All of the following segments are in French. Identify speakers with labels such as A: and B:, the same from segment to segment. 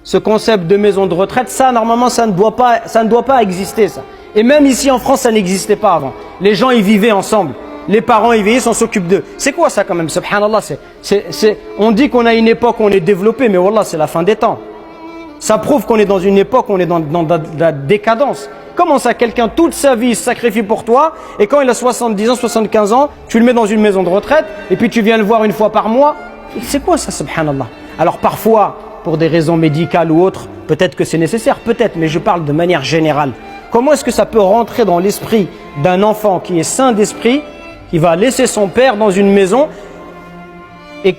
A: ce concept de maison de retraite, ça, normalement, ça ne doit pas exister, ça. Et même ici en France, ça n'existait pas avant. Les gens y vivaient ensemble. Les parents y vieillissent, on s'occupe d'eux. C'est quoi ça quand même, subhanallah, on dit qu'on a une époque où on est développé, mais wallah, c'est la fin des temps. Ça prouve qu'on est dans une époque où on est dans la décadence. Comment ça, quelqu'un toute sa vie se sacrifie pour toi, et quand il a 70 ans, 75 ans, tu le mets dans une maison de retraite, et puis tu viens le voir une fois par mois. C'est quoi ça, subhanallah? Alors parfois, pour des raisons médicales ou autres, peut-être que c'est nécessaire, peut-être, mais je parle de manière générale. Comment est-ce que ça peut rentrer dans l'esprit d'un enfant qui est sain d'esprit, qui va laisser son père dans une maison et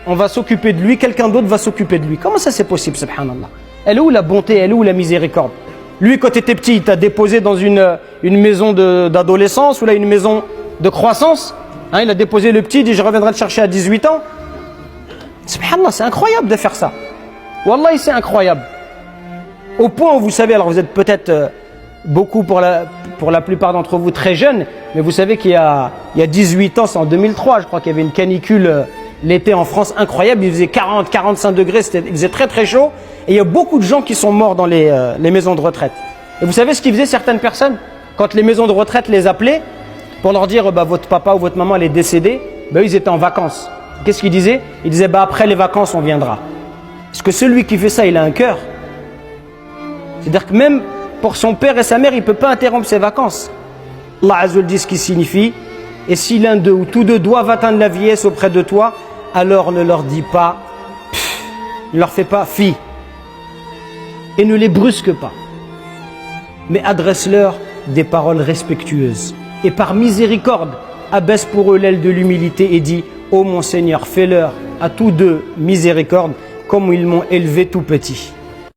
A: on va s'occuper de lui, quelqu'un d'autre va s'occuper de lui? Comment ça c'est possible, subhanallah? Elle est où la bonté, elle est où la miséricorde? Lui, quand tu étais petit, il t'a déposé dans une maison d'adolescence ou là une maison de croissance. Hein, il a déposé le petit, il dit je reviendrai te chercher à 18 ans. Subhanallah, c'est incroyable de faire ça. Wallahi, c'est incroyable. Au point où vous savez, alors vous êtes peut-être beaucoup pour la plupart d'entre vous très jeunes, mais vous savez qu'il y a 18 ans, c'est en 2003, je crois qu'il y avait une canicule l'été en France incroyable, il faisait 40, 45 degrés, il faisait très très chaud, et il y a beaucoup de gens qui sont morts dans les maisons de retraite. Et vous savez ce qu'ils faisaient certaines personnes? Quand les maisons de retraite les appelaient, pour leur dire votre papa ou votre maman elle est décédée, ils étaient en vacances. Qu'est-ce qu'ils disaient? Ils disaient après les vacances on viendra. Parce que celui qui fait ça, il a un cœur. C'est-à-dire que même pour son père et sa mère, il ne peut pas interrompre ses vacances. Allah Azza wa Jalla dit ce qui signifie: et si l'un d'eux ou tous deux doivent atteindre la vieillesse auprès de toi, alors ne leur dis pas, ne leur fais pas fi, et ne les brusque pas, mais adresse-leur des paroles respectueuses. Et par miséricorde, abaisse pour eux l'aile de l'humilité et dis: ô mon Seigneur, fais-leur à tous deux miséricorde, comme ils m'ont élevé tout petit.